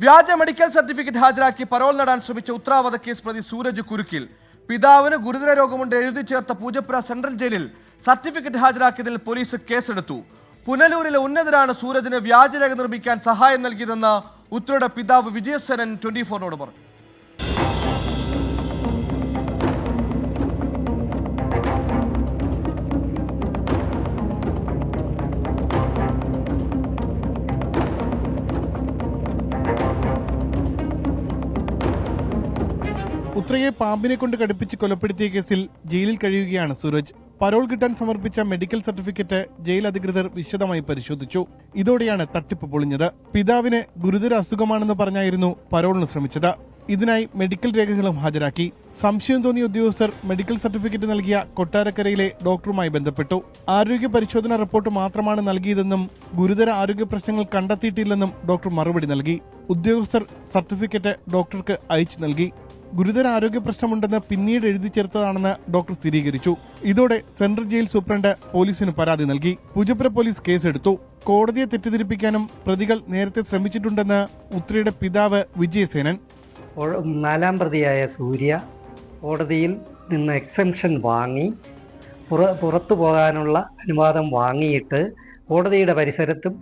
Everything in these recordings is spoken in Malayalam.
വ്യാജ മെഡിക്കൽ സർട്ടിഫിക്കറ്റ് ഹാജരാക്കി പരോൾ നേടാൻ ശ്രമിച്ച ഉത്തരാവധ കേസ് പ്രതി സൂരജ് കുരുക്കിൽ. പിതാവിന് ഗുരുതര രോഗമുണ്ട് എഴുതി ചേർത്ത പൂജപ്പുര സെൻട്രൽ ജയിലിൽ സർട്ടിഫിക്കറ്റ് ഹാജരാക്കിയതിൽ പോലീസ് കേസെടുത്തു. പുനലൂരിലെ ഉന്നതരാണ് സൂരജിന് വ്യാജരേഖ നിർമ്മിക്കാൻ സഹായം നൽകിയതെന്ന് ഉത്രയുടെ പിതാവ് വിജയസേനൻ 24-നോട് പറഞ്ഞു. ഉത്രയെ പാമ്പിനെ കൊണ്ട് കടുപ്പിച്ച് കൊലപ്പെടുത്തിയ കേസിൽ ജയിലിൽ കഴിയുകയാണ് സൂരജ്. പരോൾ കിട്ടാൻ സമർപ്പിച്ച മെഡിക്കൽ സർട്ടിഫിക്കറ്റ് ജയിൽ അധികൃതർ വിശദമായി പരിശോധിച്ചു. ഇതോടെയാണ് തട്ടിപ്പ് പൊളിഞ്ഞത്. പിതാവിന് ഗുരുതര അസുഖമാണെന്ന് പറഞ്ഞായിരുന്നു പരോളിന് ശ്രമിച്ചത്. ഇതിനായി മെഡിക്കൽ രേഖകളും ഹാജരാക്കി. സംശയം തോന്നിയ ഉദ്യോഗസ്ഥർ മെഡിക്കൽ സർട്ടിഫിക്കറ്റ് നൽകിയ കൊട്ടാരക്കരയിലെ ഡോക്ടറുമായി ബന്ധപ്പെട്ടു. ആരോഗ്യ പരിശോധനാ റിപ്പോർട്ട് മാത്രമാണ് നൽകിയതെന്നും ഗുരുതര ആരോഗ്യ പ്രശ്നങ്ങൾ കണ്ടെത്തിയിട്ടില്ലെന്നും ഡോക്ടർ മറുപടി നൽകി. ഉദ്യോഗസ്ഥർ സർട്ടിഫിക്കറ്റ് ഡോക്ടർക്ക് അയച്ചു നൽകി. ഗുരുതര ആരോഗ്യ പ്രശ്നമുണ്ടെന്ന് പിന്നീട് എഴുതി ചേർത്തതാണെന്ന് ഡോക്ടർ സ്ഥിരീകരിച്ചു. ഇതോടെ സെൻട്രൽ ജയിൽ സൂപ്രണ്ട് പോലീസിന് പരാതി നൽകി. പൂജപ്പുര പോലീസ് കേസെടുത്തു. കോടതിയെ തെറ്റിദ്ധരിപ്പിക്കാനും പ്രതികൾ നേരത്തെ ശ്രമിച്ചിട്ടുണ്ടെന്ന് ഉത്രയുടെ പിതാവ് വിജയസേനൻ. 4-ാം പ്രതിയായ സൂര്യ കോടതിയിൽ നിന്ന് എക്സംഷൻ വാങ്ങി പുറത്തു പോകാനുള്ള അനുവാദം വാങ്ങിയിട്ട് കോടതിയുടെ പരിസരത്തും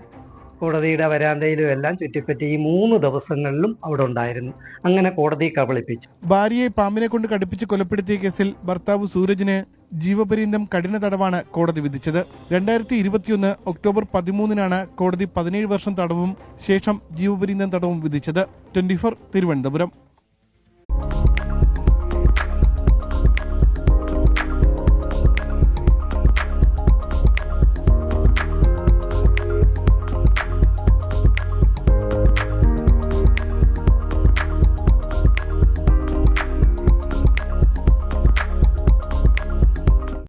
കോടതിയുടെ വരാന്തയിലും എല്ലാം ചുറ്റിപ്പറ്റി ഈ 3 ദിവസങ്ങളിലും അവിടെ ഉണ്ടായിരുന്നു. അങ്ങനെ കോടതി കബളിപ്പിച്ചു. ഭാര്യയെ പാമ്പിനെ കൊണ്ട് കടുപ്പിച്ച് കൊലപ്പെടുത്തിയ കേസിൽ ഭർത്താവ് സൂരജിന് ജീവപര്യന്തം കഠിന തടവാണ് കോടതി വിധിച്ചത്. 2021 ഒക്ടോബർ 13-നാണ് കോടതി 17 വർഷം തടവും ശേഷം ജീവപര്യന്തം തടവും വിധിച്ചത്. 24 തിരുവനന്തപുരം.